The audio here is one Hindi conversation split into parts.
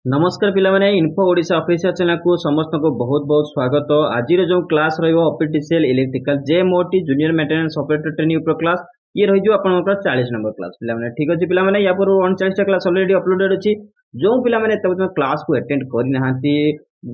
नमस्कार पिला माने इन्फो ओडिशा ऑफिशियल चैनल को समस्त को बहुत बहुत स्वागत। आज जो क्लास रहिबो ऑप्टिशियल electrical JMOT junior maintenance operator training ऊपर क्लास ये रहिजो आपनकर 40 नंबर क्लास पिला माने ठीक अछि पिला माने या पर 39 टा क्लास ऑलरेडी अपलोडेड अछि। जो पिला माने तब क्लास को अटेंड करि नहांती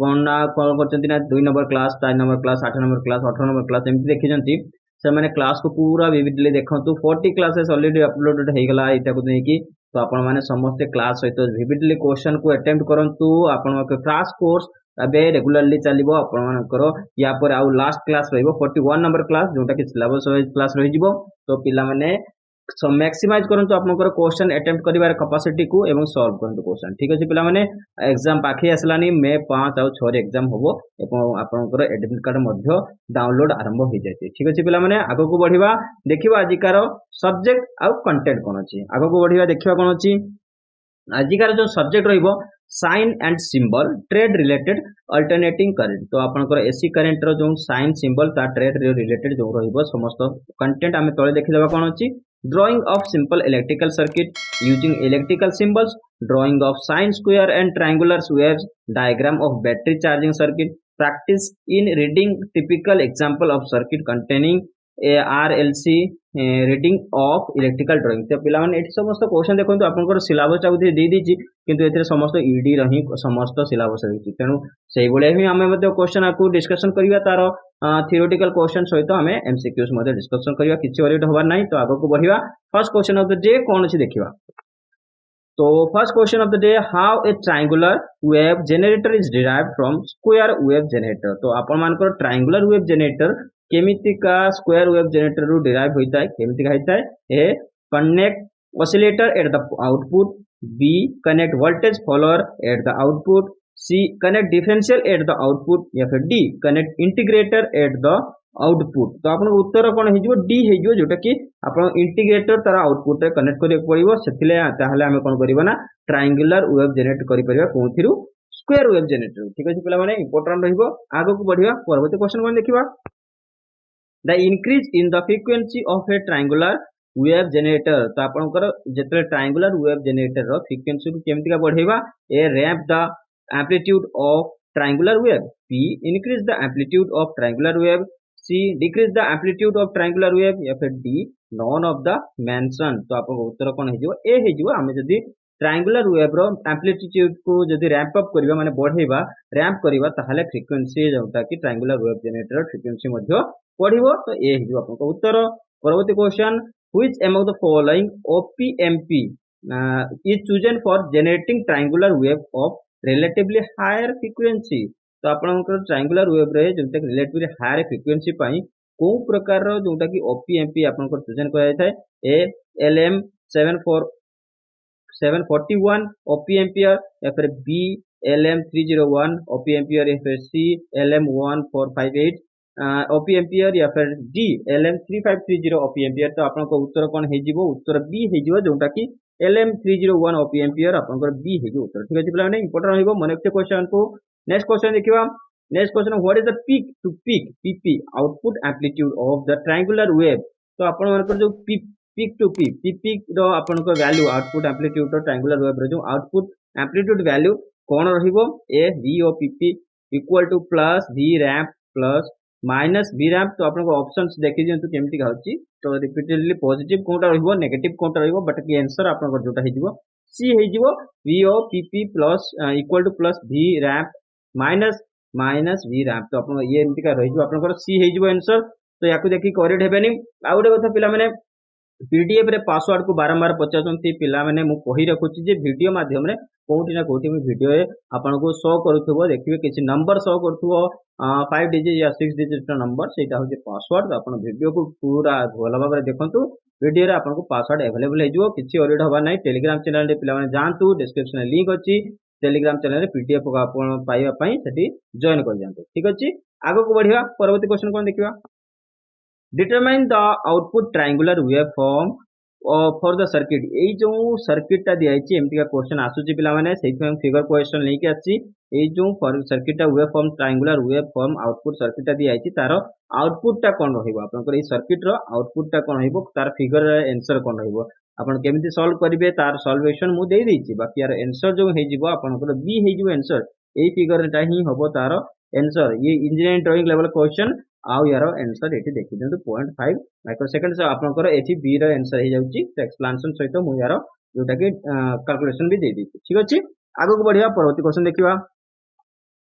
गणना कॉल करचंती ना 2 number class 4 number class 8 number class 18 number class एमती देखिजंती से माने क्लास को पूरा विविडली देखंतु 40 क्लासेस ऑलरेडी अपलोडेड हे गला इटा को नेकी। तो आपण माने समस्त क्लास सहित विविडली क्वेश्चन को अटेम्प्ट करंतु आपण क्लास कोर्स अबे रेगुलरली चलिबो आपण मानकर या पर आउ लास्ट क्लास रहिबो 41 नंबर क्लास जोटा कि सिलेबस वाइज क्लास रहि जिवो। तो पिला माने मैक्सिमाइज करंतु आपनकर क्वेश्चन अटेम्प्ट करिवार कैपेसिटी को एवं सॉल्व करंतु क्वेश्चन ठीक अछि पिला माने एग्जाम पाखे आसलानी मे 5 और 6 रे एग्जाम होबो एवं आपनकर एडमिट कार्ड मध्य डाउनलोड आरंभ हो जायते ठीक अछि पिला माने आगो को बढ़िबा देखिबा आजिकार सब्जेक्ट आउ कंटेंट कोन अछि आगो को बढ़िबा देखिबा कोन अछि आजिकार जो सब्जेक्ट रहिबो sine and symbol trade related alternating current. तो आपनकर एसी करंट रो जो साइन सिंबल ता ट्रेड रिलेटेड जो रहिबो समस्त कंटेंट आमे तळे देखि देबा कोन अछि drawing of simple electrical circuit using electrical symbols, drawing of sine square and triangular waves, diagram of battery charging circuit, practice in reading typical example of circuit containing a RLC, reading of electrical drawing। तो पिला माने एठी समस्त क्वेश्चन देखंतु आपनकर सिलेबस टा उधे दे दीची किंतु एथिरे समस्त ईडी रही समस्त सिलेबस रही तेनु सेही बोले ही हमें मध्ये क्वेश्चन आकु डिस्कशन करिवा तार थियोरेटिकल क्वेश्चन सहित हमें एमसीक्यूज मध्ये डिस्कशन करिवा किछि वरीड होबार नाही। तो आगो को बढ़िवा first question of the day कोन अछि देखिवा। तो first question of the day how a triangular wave generator is derived from square wave generator. तो आपण मानकर ट्रायंगुलर वेव जनरेटर केमिति का स्क्वायर वेव जनरेटर रू डिराइव होइता है केमिति का होइता है A connect oscillator at the output, B connect voltage follower at the output, C connect differential at the output या फिर D connect integrator eight the output. तो आपन उत्तर कोन हे जिवो डी हे जिवो जोटा कि आपन इंटीग्रेटर तार आउटपुट रे कनेक्ट करिया पड़िबो सेथिले ताहले हमें कोन करिबो ना ट्रायंगुलर वेव जनरेट करि परिबा कोथिरु स्क्वायर वेव जनरेटर ठीक अछि पिला माने इंपोर्टेंट रहिबो। आगो को बढ़िया परवर्ती क्वेश्चन कोन देखिबा the increase in the frequency of a triangular wave generator। तो आपनकर जेतले triangular wave generator रो frequency को केमति का बढ़ेबा a ramp the amplitude of triangular wave, b increase the amplitude of triangular wave, c decrease the amplitude of triangular wave या फिर d none of the mention। तो आपन उत्तर कोन हे जिवो ए हे जिवो। हमें जदी ट्रायंगुलर वेव रो एम्पलीट्यूड को जदी रैंप अप करबा माने बढ़ेबा रैंप करबा ताहले फ्रीक्वेंसी जोटा कि ट्रायंगुलर वेव जनरेटर फ्रीक्वेंसी मध्य पढ़िबो। तो ए हिजो आपन उत्तर। परवर्ती question which among the following op amp is chosen for generating triangular wave of relatively higher frequency. तो आपनकर ट्रायंगुलर वेव रे जोटा कि रिलेटिवली हायर फ्रीक्वेंसी पई को प्रकार रो जोटा कि ओपीएमपी आपनकर चूजन करा जाय ए एलएम 741 ओपीएम्पियर या फिर बी एलएम 301 ओपीएम्पियर या फिर सी एलएम 1458 ओपीएम्पियर या फिर डी एलएम 3530 ओपीएम्पियर। तो आपनको उत्तर कोन हे जिवो उत्तर बी हे जिवो जोटा कि एलएम 301 ओपीएम्पियर आपनको बी हे जिवो उत्तर ठीक अछि पिला माने इंपोर्टेंट रहइबो। मन नेक्स्ट क्वेश्चन को नेक्स्ट क्वेश्चन देखिबा। Next question what is the peak to peak PP output amplitude of the triangular wave. तो आपण मानकर जो पीक टू पीक पीक रो आपनको वैल्यू आउटपुट एम्पलीट्यूड रो ट्रायंगुलर वेव रो जो आउटपुट एम्पलीट्यूड वैल्यू कोन रहिबो A V O PP equal to plus V ramp plus minus V ramp. तो आपनको ऑप्शंस देखि दियंतु केमति का होची। तो रिपीटेडली पॉजिटिव कोनटा रहिबो नेगेटिव कोनटा रहिबो बट की आंसर आपनको जोटा हे जिवो सी हे जिवो V O PP plus equal to plus V ramp minus minus V ramp. तो आपन ये एमति का रहिबो आपनको सी हे जिवो आंसर। तो याकु देखि करेक्ट हेबेनी। आ गोटे कथा पिला माने पीडीएफ रे पासवर्ड को बारंबार पचारचंती पिला माने मु कहि रखुची जे वीडियो माध्यम रे कोउठी ना कोउठी मु वीडियो ए आपनको शो करूथबो देखिबे किछि नंबर शो करथबो 5 डिजिट या 6 डिजिट रो नंबर सेटा होजे पासवर्ड। तो आपन वीडियो को पूरा भला भाबरे देखंतु वीडियो रे आपनको पासवर्ड अवेलेबल हे जिवो किछि ऑडिट होबा नै। टेलीग्राम चैनल रे पिला माने जानतु डिस्क्रिप्शन रे लिंक अछि टेलीग्राम चैनल रे पीडीएफ को आपन पाइबा पई सेठी जॉइन कर जानतु ठीक अछि। आगो को बढ़िया परवर्ती क्वेश्चन कोन देखिबा determine the output triangular waveform for the circuit. एई जो सर्किट टा दिया आइछि एमती का क्वेश्चन आसुची पिला माने सेहि फिगर क्वेश्चन लेके आछि। एई जो सर्किट टा waveform triangular waveform output circuit टा दिया आइछि तार आउटपुट टा कोन रहिबो आपनकर एई सर्किट रो आउटपुट टा कोन रहिबो तार फिगर आंसर कोन रहिबो। आपण केमिति सॉल्व करिवे तार सॉल्वेशन मु देई दैछि बाकी यार आंसर जो हे जिवो आपनकर बी हे जिवो आंसर एई फिगर टा ही हबो तार आंसर ये इंजीनियरिंग ड्राइंग लेवल क्वेश्चन आउ यार आंसर एठी देखि दियंतु 0.5 माइक्रो सेकंड से आपनकर एठी बी रो आंसर हे जाउछि एक्सप्लेनेशन सहित मु यार जोटा कि कैलकुलेशन भी दे दी ठीक अछि आगो को बढ़िया परवर्ती क्वेश्चन देखिबा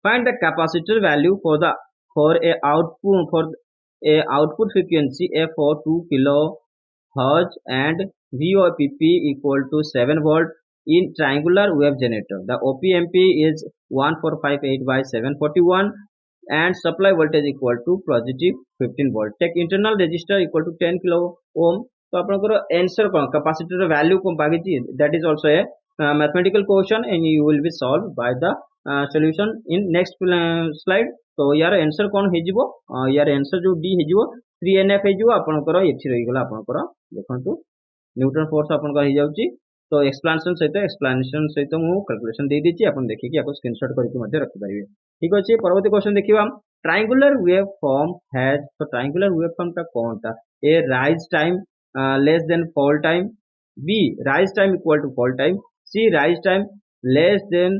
find the capacitor value for a output frequency f for 2 kilohertz and VOPP equal to 7 volt in triangular wave generator. The OPMP is 1458 by 741 and supply voltage equal to positive 15 volt. Take internal resistor equal to 10 kilo ohm. तो आपनकर आंसर कोन कैपेसिटर वैल्यू को पागिछि that is also a mathematical question and you will be solved by the solution in next slide. तो यार आंसर कोन हे जिवो यार आंसर जो डी हे जिवो 3NF हे जिवो आपनकर एथि रहि गेला आपनकर देखंतु न्यूटन फोर्स आपनकर हे जाउची तो एक्सप्लेनेशन सहित मु कैलकुलेशन दे देछि आपन देखि कि आपन स्क्रीनशॉट करके मध्ये रखि परिबे ठीक अछि परवर्ती क्वेश्चन देखिबा ट्रायंगुलर वेव फॉर्म हैज तो ट्रायंगुलर वेव फॉर्म का कोन था A rise time less than fall time, B rise time equal to fall time, C rise time less than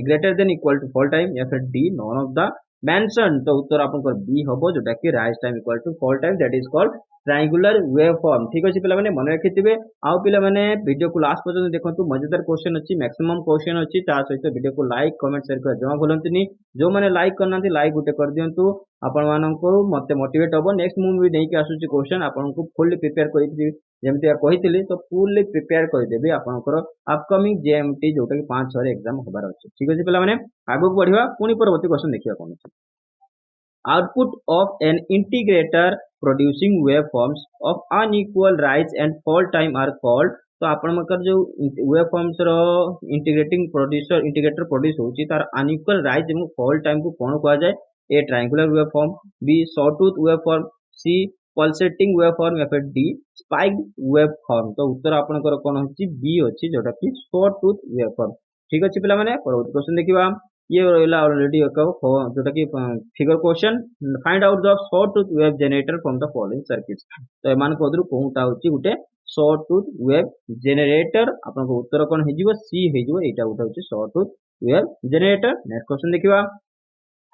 greater than equal to fall time या फिर D none of the mentioned. तो उत्तर आपनकर B हबो जोटा कि rise time equal to fall time that is called triangular waveform ठीक अछि पिला माने मन रखिथिबे आउ पिला माने वीडियो को लास्ट पर्यंत देखंतु मजेदार क्वेश्चन अछि मैक्सिमम क्वेश्चन अछि ता सहित वीडियो को लाइक कमेंट शेयर कर जमा भूलंतुनी जो माने लाइक करनांती लाइक गुटे कर दियंतु आपण माननको मते मोटिवेट हबो नेक्स्ट मु भी नै कि आसुची क्वेश्चन आपनको फुल्ली प्रिपेयर करि जेमति कहितली तो फुल्ली प्रिपेयर कर देबे आपनकर अपकमिंग जेएमटी जोटा कि 5-6 रे एग्जाम होबार अछि ठीक अछि पिला माने आगु बढ़िबा पुनी परवर्ती क्वेश्चन देखिया कोन अछि output of an integrator producing waveforms of unequal rise and fall time are called तो आपण मकर जो waveforms रो इंटीग्रेटर प्रोड्यूस होची तार unequal rise एवं fall time को कोन कहआ जाय A triangular waveform B sawtooth waveform C pulsating waveform या फिर डी स्पाइक्ड वेवफॉर्म तो उत्तर आपनकर कोन होची बी होची जोटा कि सॉटूथ वेवफॉर्म ठीक अछि पिला माने परवर्ती क्वेश्चन देखिबा ये रहला ऑलरेडी जोटा कि figure question find out the sawtooth wave generator from the following circuits तो एमान कोदरु कोउटा होची गुटे सॉटूथ वेव जनरेटर आपनको उत्तर कोन हेजिवो सी हेजिवो एटा उठा होची sawtooth wave generator next question देखिबा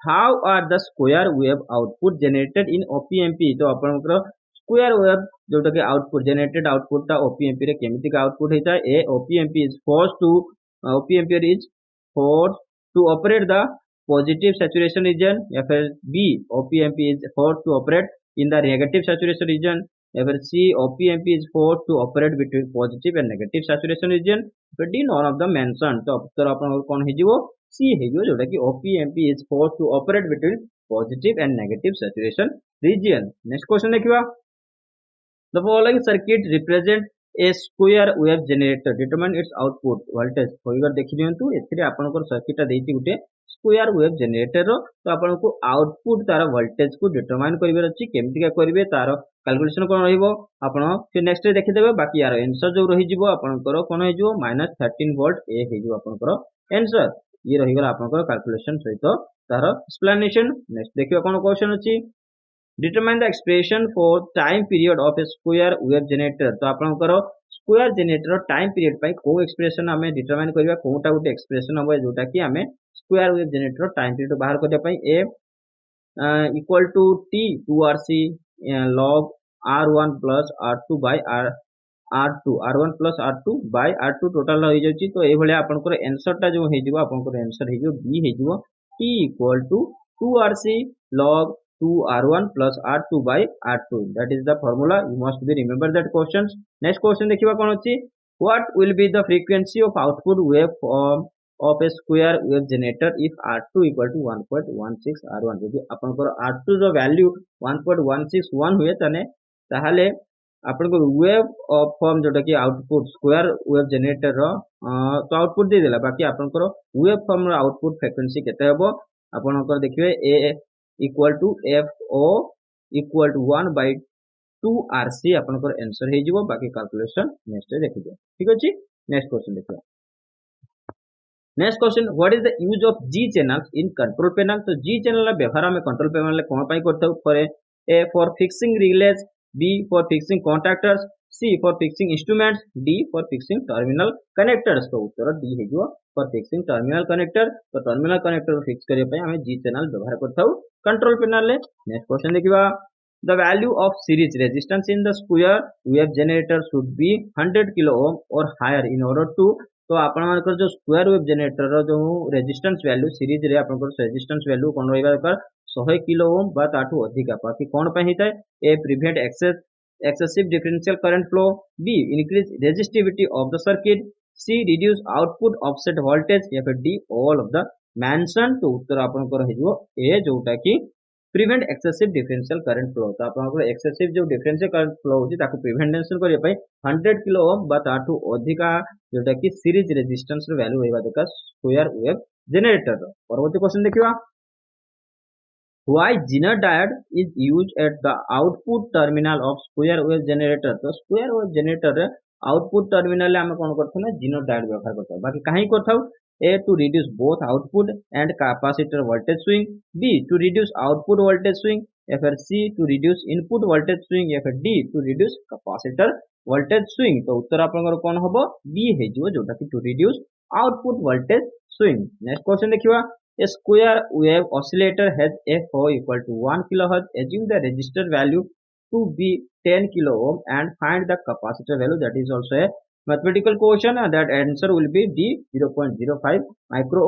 how are the square wave output generated in op amp तो आपनकर स्क्वायर वेव जोटा कि आउटपुट जनरेटेड आउटपुट ता ओपीएमपी रे केमिति का आउटपुट हेता A op amp is force to op amp is force to operate the positive saturation region या फिर B OPMP is forced to operate in the negative saturation region या फिर C OPMP is forced to operate between positive and negative saturation region फिर D none of the mentioned तो उत्तर अपन कौन है जी वो C है जो जोटा कि OPMP is forced to operate between positive and negative saturation region next question देखिवा the following circuit represent a square wave generator determine its output voltage figure देखि दियंतु एथिरे आपनकर सर्किट देइति गुटे स्क्वायर वेव जनरेटर रो तो आपनको आउटपुट तार वोल्टेज को डिटरमाइन करिवे अछि केमति का करिवे तार कैलकुलेशन कोन रहिबो आपण फिर नेक्स्ट रे देखि देबे बाकी यार आंसर जो रहि जिवो आपनकर कोन हे जिवो -13 वोल्ट ए हे जिवो आपनकर आंसर ये रहि गेला आपनकर कैलकुलेशन सहित तार एक्सप्लेनेशन नेक्स्ट देखियो कोन क्वेश्चन अछि determine the expression for time period of a square wave generator तो आपनकर स्क्वायर जनरेटर टाइम पीरियड पई को एक्सप्रेशन हमें डिटरमाइन करबा कोटा गुटे एक्सप्रेशन हम जोटा कि हमें square wave generator time period बाहर करबा पई A equal to t 2rc log r1 plus r2 by r2 r1 plus r2 by r2 total हो जाउची तो ए भले आपनकर आंसर ता जो हे जिवो आपनकर आंसर हे जो b हे जिवो t equal to 2rc log 2r1 plus r2 by r2 that is the formula you must be remember that questions next question देखिबा कोन अछि what will be the frequency of output waveform of a square wave generator if r2 equal to 1.16 r1 यदि आपनकर r2 जो वैल्यू 1.161 हुए तने ताहाले आपनको वेव फॉर्म जोटा कि आउटपुट स्क्वायर वेव जनरेटर रो तो आउटपुट दे देला बाकी आपनकर वेव फॉर्म रो आउटपुट फ्रीक्वेंसी केते हबो आपनकर देखिबे a equal to FO equal to 1 by 2 RC आपनकर आंसर हे जिवो बाकी कैलकुलेशन नेक्स्ट रे देखिबो ठीक अछि नेक्स्ट क्वेश्चन देखिबो next question what is the use of G channels in control panel तो G channel ला व्यवहार में कंट्रोल पैनल ले कोन पई करथौ for fixing relays B for fixing contactors, C for fixing instruments, D for fixing terminal connectors। तो उत्तर D है जो for fixing terminal connector। तो terminal connector fix करिया पई हमें G channel व्यवहार करथाउ कंट्रोल पैनल ले। नेक्स्ट क्वेश्चन देखिबा, the value of series resistance in the square wave generator should be 100 kilo ohm or higher in order to। तो आपण मानकर जो स्क्वायर वेव जनरेटर रो जो रेजिस्टेंस वैल्यू सीरीज रे आपनकर रेजिस्टेंस वैल्यू कोन रहबा दरकार 100 किलो ओम बा ताठू अधिक बाकी कोन पे हिताय ए prevent excessive differential current flow, B increase resistivity of the circuit, C reduce output offset voltage या फिर D all of the mentioned। तो उत्तर आपनकर हेजो ए जोटा की prevent excessive differential current flow. तो आपनकर एक्सेसिव जो डिफरेंशियल करंट फ्लो होची ताको प्रिवेंशन करिया पई 100 किलो ओम बा ताठू अधिका जोटा की सीरीज रेजिस्टेंस रो वैल्यू होइबा दरकार स्क्वायर वेव जनरेटर रो। परवर्ती क्वेश्चन देखिबा, why Zener diode is used at the output terminal of square wave generator। तो square wave generator रे आउटपुट टर्मिनल ले हम कोन करथौ ना Zener diode व्यवहार करथौ। बाकी काहे करथौ, A to reduce both output and capacitor voltage swing, B to reduce output voltage swing या फिर C to reduce input voltage swing या फिर D to reduce capacitor voltage swing। तो उत्तर आपनकर कोन हबो B हे जो जोटा कि to reduce output voltage swing। Next question देखिबा, a square wave oscillator has f equal to 1 kilohertz, assume the resistor value to be 10 kilo ohm and find the capacitor value। that is also a mathematical question, that answer will be D 0.05 micro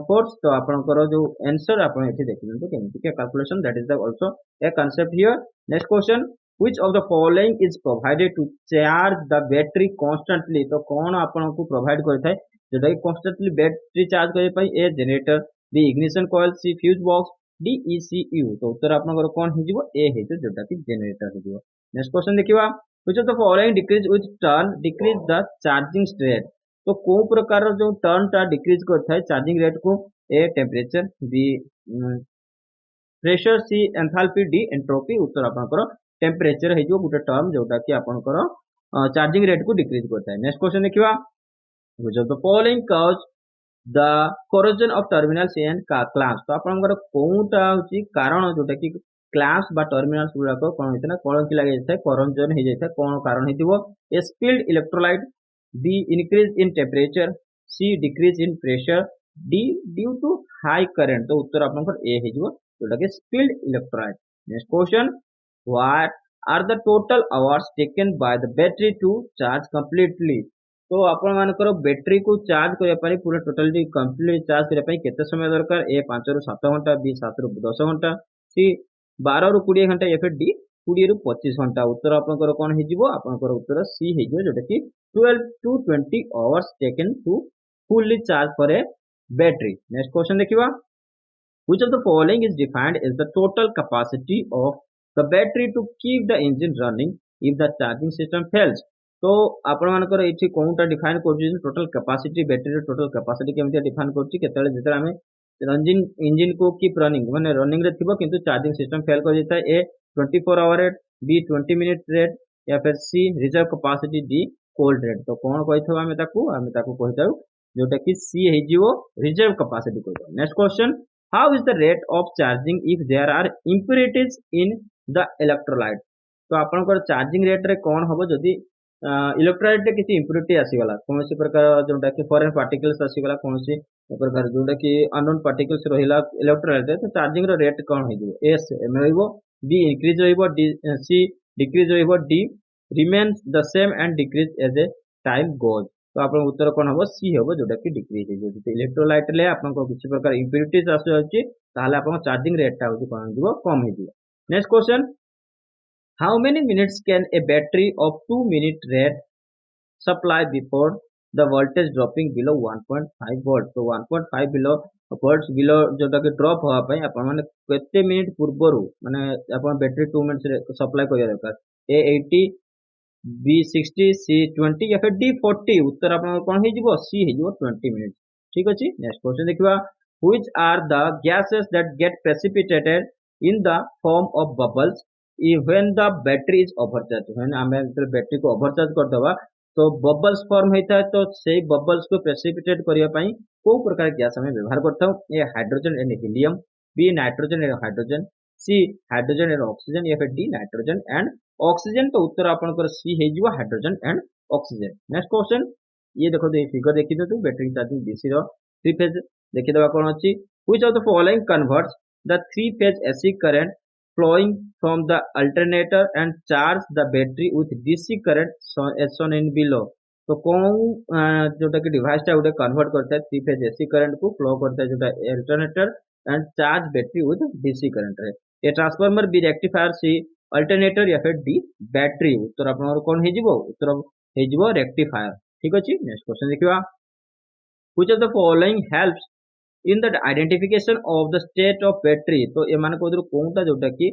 force। तो आपनकर जो आंसर आपन एठी देखिनतो केमति के calculation, that is the also a concept here। next question, which of the following is provided to charge the battery constantly। तो कौन आपन को प्रोवाइड करथाय जेटा कि constantly बैटरी चार्ज करे पई, A generator, B ignition coil, C fuse box, D ECU। तो उत्तर आपनकर कोन हिजिवो A हेजो जोटा कि जनरेटर हिजिवो। नेक्स्ट क्वेश्चन देखिबा, which of the following decrease with turn decrease the charging rate। तो को प्रकार जो टर्न टा डिक्रीज करता है चार्जिंग रेट को, A temperature, B pressure, C enthalpy, D entropy. उत्तर आपनकर टेम्परेचर हेजो गुटे टर्म जोटा कि आपनकर चार्जिंग रेट को डिक्रीज करता है। नेक्स्ट क्वेश्चन देखिबा, which of the following cause the corrosion of terminals and clamps। तो आपनकर कोउटा होची कारण जोटा कि क्लैम्प्स बा टर्मिनल्स गुडा को कोन होइते ना कलंकी लागि जाय, corrosion हे जाय, कोन कारण हेतिबो, A spilled electrolyte, B increase in temperature, C decrease in pressure, D due to high current। तो उत्तर आपनकर A हेजिवो जोटा कि spilled electrolyte। Next question, what are the total hours taken by the battery to charge completely। तो आपण मानकर बैटरी को चार्ज करिया पारी पूरा टोटली कंप्लीट चार्ज करिया पाई केते समय दरकार, A 5 रु 7 घंटा, B 7 रु 10 घंटा, C 12 रु 20 घंटा या फिर D 20 रु 25 घंटा। उत्तर आपनकर कोन हेजिवो, आपनकर उत्तर C हेजिवो जोटा कि 12 to 20 hours taken to fully charge for a battery। Next question देखिबा, which of the following is defined as the total capacity of the battery to keep the engine running if the charging system fails। तो आपण मानकर एठी कोनटा डिफाइन करछि total capacity, battery total capacity केमति डिफाइन करछि केतले जेतरा हमें इंजन को कीप रनिंग माने रनिंग रे थिबो किंतु चार्जिंग सिस्टम फेल कर जेता है। A 24 hour rate, B 20 minute rate या फिर C reserve capacity, D cold rate. तो कोन कहिथबा हमें ताकू कहिथाउ जोटा कि C हे जिवो रिजर्व कैपेसिटी कहिथाउ। Next question, how is the rate of charging if there are impurities in the electrolyte. तो आपनकर चार्जिंग रेट रे कोन हबो जदी इलेक्ट्रोलाइट किसी इम्प्योरिटी आसीगला, कौन प्रकार जोटा कि फॉरेन पार्टिकल्स आसीगला, कौन प्रकार जोटा कि अननोन पार्टिकल्स रहिला इलेक्ट्रोलाइट रे, तो चार्जिंग रो रेट कोन हेजिवो, A सेम रहइबो, B इंक्रीज रहइबो, D C डिक्रीज रहइबो, D remains the same and decrease as a time goes. तो आपन उत्तर कोन हबो C हबो जोटा कि डिक्रीज हेजिवो। जति इलेक्ट्रोलाइट ले आपन को किसी प्रकार इम्प्योरिटीज आसी ताहले आपन चार्जिंग रेट ता होची कोन हेजिवो कम हेजिवो। Next question, how many minutes can a battery of 2-minute rate supply before the voltage dropping below 1.5 volt। तो 1.5 below volts below जोटा कि ड्रॉप होआ पई आपण माने केते मिनिट पूर्वरु माने आपण बैटरी 2 मिनिट्स रे सप्लाई करिया दरकार, A 80, B 60, C 20 या फिर D 40। उत्तर आपण कोन हे जिवो C हे जिवो 20 मिनिट। ठीक अछि। नेक्स्ट क्वेश्चन देखिबा, which are the gases that get precipitated in the form of bubbles when the battery is overcharged। when हमें बैटरी को ओवरचार्ज कर दबा तो बबल्स फॉर्म होता है, तो से बबल्स को प्रेसिपिटेट करिया पई को प्रकार गैस हमें व्यवहार करता हूं, A hydrogen and helium, B nitrogen and hydrogen, C hydrogen and oxygen या फिर डी नाइट्रोजन एंड ऑक्सीजन तो उत्तर आपनकर सी हे जिवो hydrogen and oxygen. Next question ये देखो ये फिगर देखि दो बैटरी चार्जिंग डीसी रो थ्री फेज देखि दबा कोन अछि which of the following converts the three phase AC current flowing from the alternator and charge the battery with DC current as shown in below। तो कौन जोटा कि डिवाइस टा गोटे कन्वर्ट करता है थ्री फेज एसी करंट को फ्लो करता है जोटा alternator and charge battery with DC current रे। A transformer B rectifier C alternator या फिर डी बैटरी उत्तर आपनकर कोन हे जिवो उत्तर हे जिवो रेक्टिफायर। ठीक अछि नेक्स्ट क्वेश्चन देखिबा which of the following helps in the identification of the state of battery. तो एमान को कोनटा जोटा कि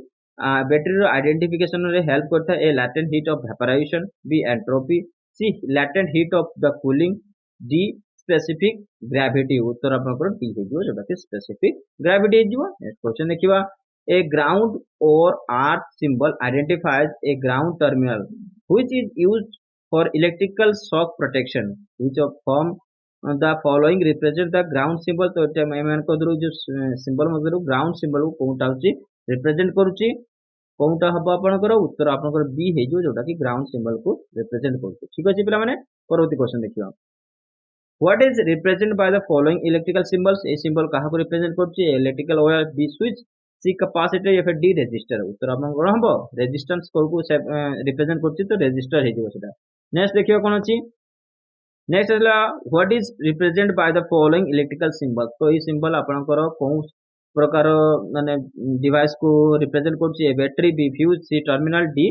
बैटरी रो आइडेंटिफिकेशन रे हेल्प करता है। A latent heat of vaporisation B entropy C latent heat of the cooling D specific gravity उत्तर आपनकर डी हे जो जोटा कि स्पेसिफिक ग्रेविटी हे जो। नेक्स्ट क्वेश्चन देखिबा a ground or earth symbol identifies a ground terminal which is used for electrical shock protection which of form the following represent the ground symbol. तो एमान को जो सिंबल मधुर ग्राउंड सिंबल को कोनटा होची रिप्रेजेंट करूची कोनटा हबो आपनकर उत्तर आपनकर बी हे जो जोटा कि ग्राउंड सिंबल को रिप्रेजेंट करूची। ठीक अछि पिला माने परवर्ती क्वेश्चन देखियो what is represent by the following electrical symbols. ए सिंबल काहा को रिप्रेजेंट करूची electrical wire B switch C capacitor या फिर डी रेजिस्टर उत्तर आपनकर हबो रेजिस्टेंस को रिप्रेजेंट करूची तो रेजिस्टर हे जो सेटा। नेक्स्ट देखियो कोन अछि नेक्स्ट है what is represent by the following electrical symbol. तो ये सिंबल आपनकर कौन प्रकार माने डिवाइस को रिप्रेजेंट करछि battery B fuse C terminal D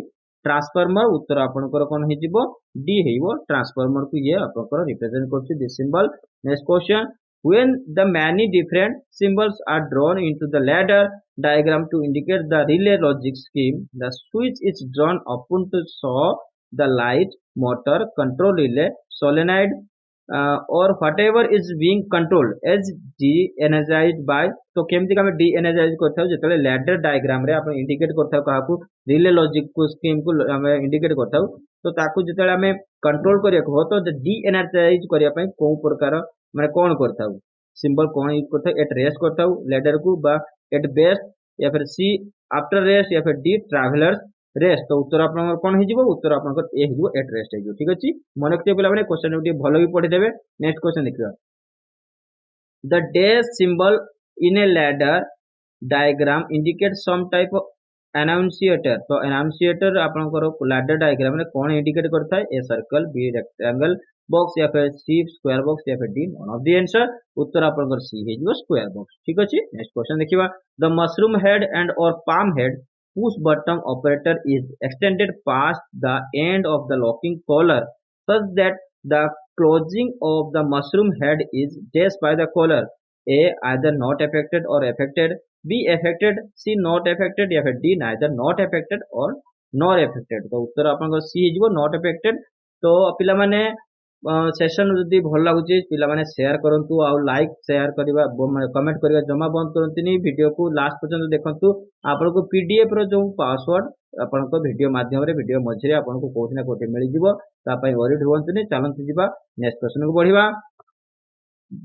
transformer उत्तर आपनकर कोन हे जिवो डी हेइबो ट्रांसफार्मर को ये आपनकर रिप्रेजेंट करछि this symbol. Next question when the many different symbols are drawn into the ladder diagram to indicate the relay logic scheme the switch is drawn upon to show the light motor control relay solenoid or whatever is being controlled as de-energized by। तो केमती का डी एनर्जाइज करथाउ जेतले लैडर डायग्राम रे आपण इंडिकेट करथाउ काहाकू रिले लॉजिक को स्कीम को हमें इंडिकेट करथाउ तो ताकू जेतले हमें कंट्रोल करिया हो तो डी एनर्जाइज करिया पई को प्रकार माने कोन करथाउ सिंबल कोन यूज करथाउ एट रेस्ट करथाउ लैडर को बा एट बेस्ट या फिर सी आफ्टर रेस्ट या फिर डी ट्रैवलर्स रेस्ट। तो उत्तर आपनकर कोन हे जिवो उत्तर आपनकर ए हे जिवो एट रेस्ट हे जिवो। ठीक अछि मन रखते पिला माने क्वेश्चन उठी भलो भी पढि देबे। नेक्स्ट क्वेश्चन देखियो the dash symbol in a ladder diagram indicate some type of annunciator. तो एनाउंसिएटर आपनकर लैडर डायग्राम रे कोन इंडिकेट करता है A circle B rectangle box या फिर सी स्क्वायर बॉक्स या फिर D none of the answer उत्तर आपनकर सी हे जिवो स्क्वायर बॉक्स। ठीक अछि नेक्स्ट क्वेश्चन देखिबा the mushroom head and or palm head push button operator is extended past the end of the locking collar such that the closing of the mushroom head is dashed by the collar। A either not affected or affected B affected C not affected या फिर D neither not affected or nor affected। तो उत्तर आपनकर C हे जिवो not affected। तो पिला माने सेशन जदि भल लागुची पिला माने शेयर करंतु आ लाइक शेयर करबा कमेंट करबा जमा बंद करंतुनी वीडियो को लास्ट पर्यंत देखंतु आपनको पीडीएफ रो जो पासवर्ड आपनको वीडियो माध्यम रे वीडियो मझरे आपनको कोठी ना कोठी मिल जिवो ता पई वरीड होवंतुनी चलंतु जिबा नेक्स्ट क्वेश्चन को बढ़िबा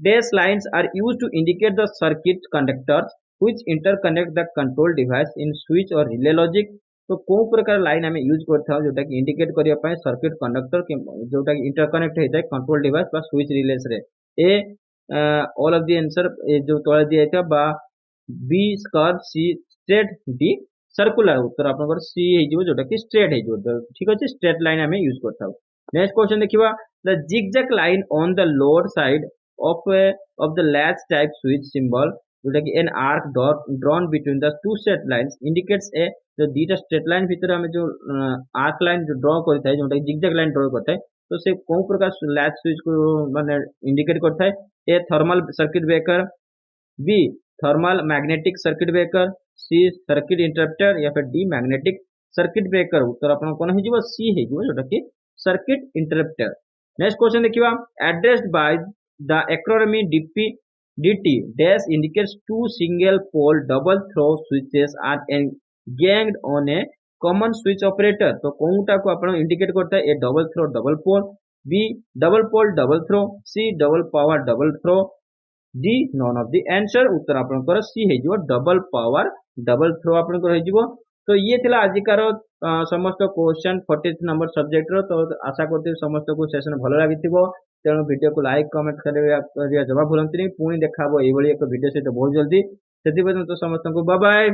dash lines are used to indicate the circuit conductors which interconnect the control device in switch or relay logic. तो को प्रकार लाइन हमें यूज करथा जोटा कि इंडिकेट करिया पय सर्किट कंडक्टर के जोटा कि इंटरकनेक्ट हेता कंट्रोल डिवाइस बा स्विच रिलेस रे। ए ऑल ऑफ द आंसर जो तोळे दिया था बा बी कर्व सी स्ट्रेट डी सर्कुलर उत्तर आपनकर सी हे जो जोटा कि स्ट्रेट हे जो। ठीक अछि स्ट्रेट लाइन हमें यूज करथा। नेक्स्ट क्वेश्चन देखिबा the zigzag line on the lower side of the latch type switch symbol जोटा कि an arc drawn between the two straight lines indicates a जो दीटा स्ट्रेट लाइन भीतर हमें जो आर्क लाइन जो ड्रॉ करता है जोटा जिगजैग लाइन ड्रॉ करता है तो से को प्रकार लैच स्विच को माने इंडिकेट करता है। A thermal circuit breaker B thermal magnetic circuit breaker C circuit interrupter या फिर डी मैग्नेटिक सर्किट ब्रेकर उत्तर आपन कोन हे जिवो सी हे जिवो जोटा कि सर्किट इंटरप्टर। नेक्स्ट क्वेश्चन देखिबा addressed by the acronym DP DT dash indicates two single pole double throw switches are engaged on a common switch operator। तो कोनटा को आपण इंडिकेट करता है A double throw double pole B double pole double throw C double power double throw D none of the answer उत्तर आपनकर सी हे जिवो डबल पावर डबल थ्रो आपनकर हे जिवो। तो ये थिला आजिकार समस्त क्वेश्चन 40 नंबर सब्जेक्ट रो। तो आशा करते समस्त को सेशन भल लगी तेणु वीडियो को लाइक कमेंट करवा जमा भूलती पुणी देखा एभली एक वीडियो सहित बहुत जल्दी से समस्त को बाय बाय।